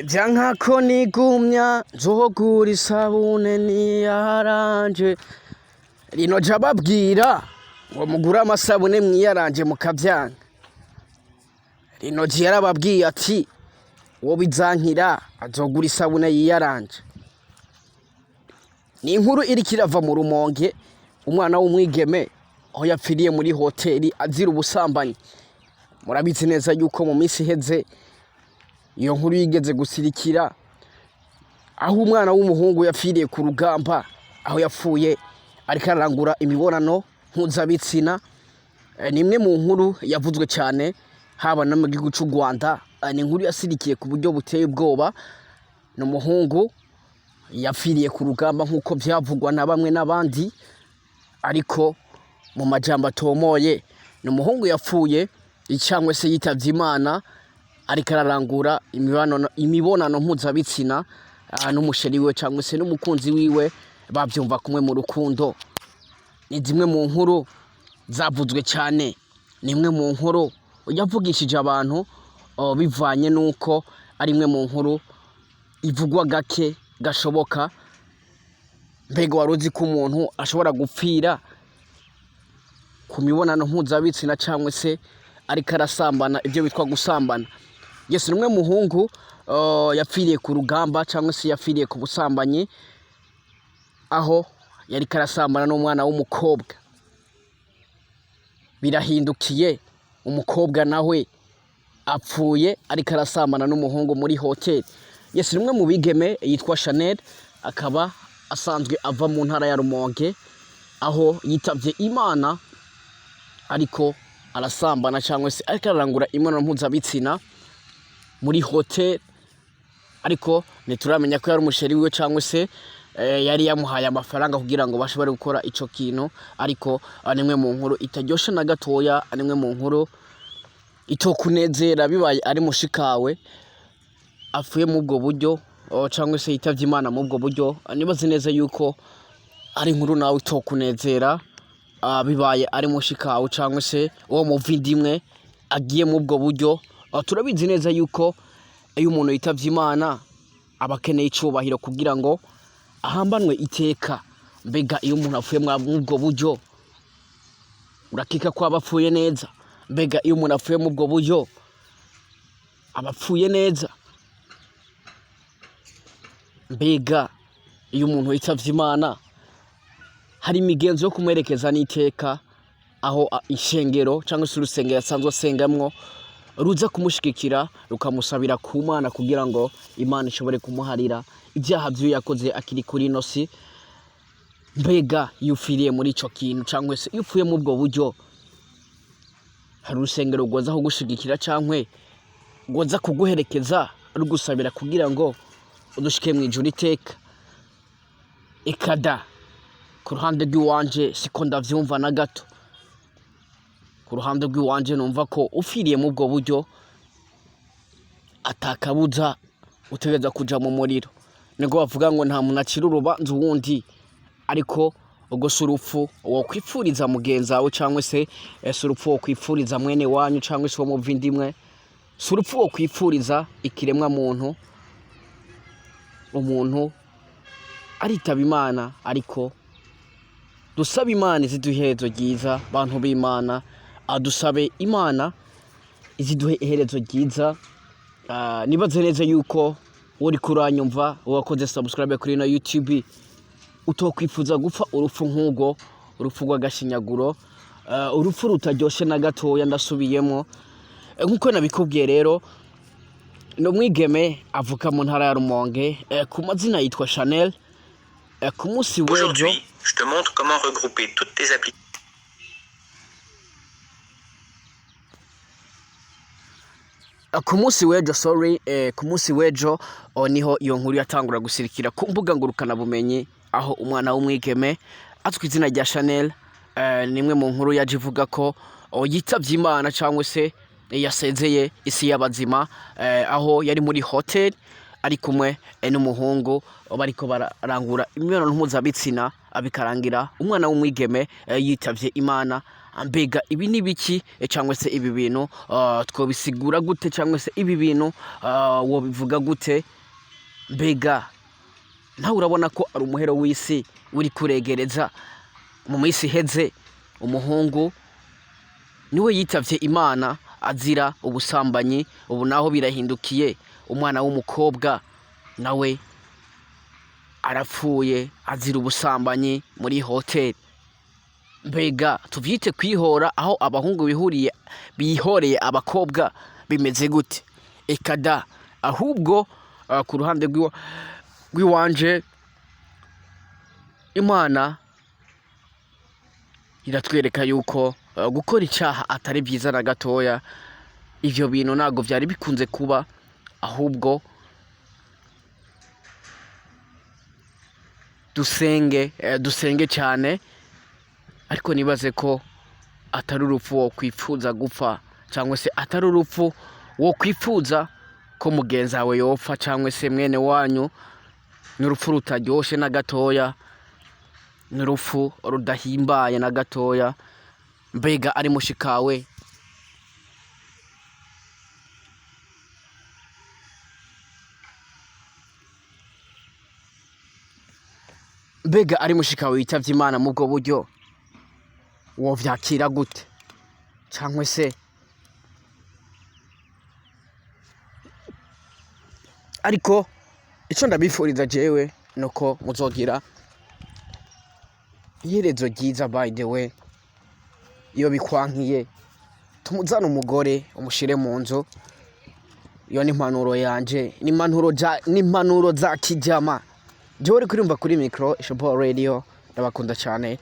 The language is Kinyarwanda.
Vyankako nigumya nzogura isabune niyaranje rino ja babwira ngo mugure amasabune mwiyaranje mukavyanka. Rino je yarababwiye ati uwo bizankira azogura isabune yiyaranje. Ni inkuru iriko irava mu Rumonge, umwana w'umwigeme aho yapfiriye muri hoteli azira ubusambanyi. Murabizi neza yuko mu minsi iheze iyo nkuru yigeze gusirikira aho umwana w'umuhungu yapfiriye ku rugamba, aho yapfuye ariko ararangura imibonano mpuzabitsina. Ni imwe mu nkuru yavuzwe cyane haba no mu gihugu cy'u Rwanda. Ni inkuru yasirikiye ku buryo buteye ubwoba. Ni umuhungu yapfiriye ku rugamba nk'uko byavugwa na bamwe n'abandi, ariko mu majambo atomoye ni umuhungu yapfuye cyangwa se yitavye Imana ariko ararangura imibonano mpuzabitsina n'umusheri we cyangwa se n'umukunzi wiwe, bavyumva kumwe mu rukundo. Ni zimwe mu nkuru zavuzwe cyane, ni imwe mu nkuru yavugishije abantu bivanye nuko ari imwe mu nkuru ivugwa gake gashoboka. Mbega waruzi ko umuntu ashobora gupfira ku mibonano mpuzabitsina cyangwa se ariko arasambana, ibyo bitwa gusambana? Yesu numwe muhungu yapfiriye ku rugamba cyangwa se yapfiriye ku busambanyi, aho yari karasambana n'umwana w'umukobwa. Birahindukiye umukobwa nawe apfuye ariko arasambana n'umuhungu muri hoteli. Yesu numwe mu bigeme yitwa Chanel, akaba asanzwe ava mu ntara ya Rumonge, aho yitavye Imana ariko arasambana cyangwa se ariko ararangura imibonano mpuzabitsina muri hoteli. Ariko ntituramenya ko yari umusheri wiwe cyangwa se yari yamuhaye amafaranga kugira ngo bashobore gukora ico kintu. Ariko nimwe mu nkuru itaryoshe na gatoya, nimwe mu nkuru itokunezera bibaye ari mushikawe apfuye mu bwo buryo cyangwa se yitavye Imana mu bwo buryo. Nibaze neza yuko ari inkuru nawe itokunezera bibaye ari mushikawe cyangwa se uwo muvindimwe agiye mu bwo buryo. Turabizi neza yuko iyo umuntu yitavye Imana aba akeneye icubahiro kugira ngo ahambanwe iteka. Mbega iyo umuntu apfuye mu bwo buryo urakeka ko aba apfuye neza? Mbega iyo umuntu apfuye mu bwo buryo aba apfuye neza? Mbega iyo umuntu yitavye Imana hari imigenzo yo kumwerekeza n'iteka, aho ishengero cyangwa se urusengero asanzwe asengamwo ruza kumushigikira rukamusabira ku Mana kugira ngo Imana ishobore kumuharira ibyaha byo yakoze akiri kuri ino si. Mbega iyo ufiriye muri ico kintu cyangwa se iyo upfuye mu bwo buryo, hari urusengero rwoza kugushigikira cyangwa rwoza kuguherekeza rugusabira kugira ngo udushike mu ijuru iteka? Ekada, ku ruhande rw'iwanje siko ndavyumva na gato. Ku ruhande rw'iwanje numva ko ufiriye mu bwo buryo atakabuza utegereza kuja mu muriro. Niko bavuga ngo nta muntu acira urubanza uwundi, ariko ubwo si urupfu wokwipfuriza mugenzi wawe cyangwa se si urupfu wokwipfuriza mwene wanyu cyangwa se wo muvindimwe, si urupfu wokwipfuriza ikiremwa muntu. Umuntu aritaba Imana, ariko dusaba Imana iziduhe iherezo ryiza. Bantu b'Imana, dusabe Imana iziduhe iherezo ryiza. Nibaze neza yuko uri kuranyumva wakoze subscribe kuri na YouTube utokwifuza gupfa urupfu nk'ubwo, urupfu rw'agashinyaguro, urupfu rutaryoshe na gatoya. Ndasubiyemo nk'uko nabikubwiye rero, no mwigeme avuka mu ntara ya Rumonge, ku mazina yitwa Chanel. Ku munsi w'ejo, aujourd'hui, je te montre comment regrouper toutes tes applications. ku munsi w'ejo niho iyo nkuru yatangura gusirikira ku mbuga ngurukana bumenyi, aho umwana w'umwigeme azwi izina rya Chanel, nimwe mu nkuru yaje ivuga ko yitavye Imana cyangwa se yasezeye isi y'abazima, aho yari muri hoteli ari kumwe n'umuhungu bariko bararangura imibonano mpuzabitsina bikarangira umwana w'umwigeme yitavye Imana. Mbega ibi ni biki cyangwa se ibi bintu twobisigura gute cyangwa se ibi bintu wobivuga gute? Mbega nawe urabona ko ari umuhero w'isi uri kuregereza? Mu minsi iheze umuhungu niwe yitavye Imana azira ubusambanyi, ubu naho birahindukiye umwana w'umukobwa nawe arapfuye azira ubusambanyi muri hoteli. Mbega tuvyite kwihora aho abahungu bihoreye abakobwa bimeze gute? Ekada ahubwo ku ruhande rw'iwanje Imana iratwereka yuko gukora icyaha atari byiza na gatoya. Ivyo bintu ntago vyari bikunze kuba, ahubwo dusenge cyane, ariko nibaze ko atari urupfu wo kwifuza gupfa, cyangwa se atari urupfu wo kwifuza ko mugenzi wawe yopfa cyangwa se mwene wanyu. Ni urupfu rutaryoshe na gatoya, ni urupfu rudahimbaye na gatoya. Mbega ari mushikawe yitavye Imana mu bwo buryo wovyakira gute? Cyangwa se ariko ico ndabifuriza jewe nuko muzogira iherezo ryiza. By the way, iyo bikwankiye tumuzana umugore umushire mu nzu. Iyo ni impanuro yanje, ni impanuro za kijama. Jewe uri kuririmba kuri micro Ishoboye Radio. Ndabakunda cyane.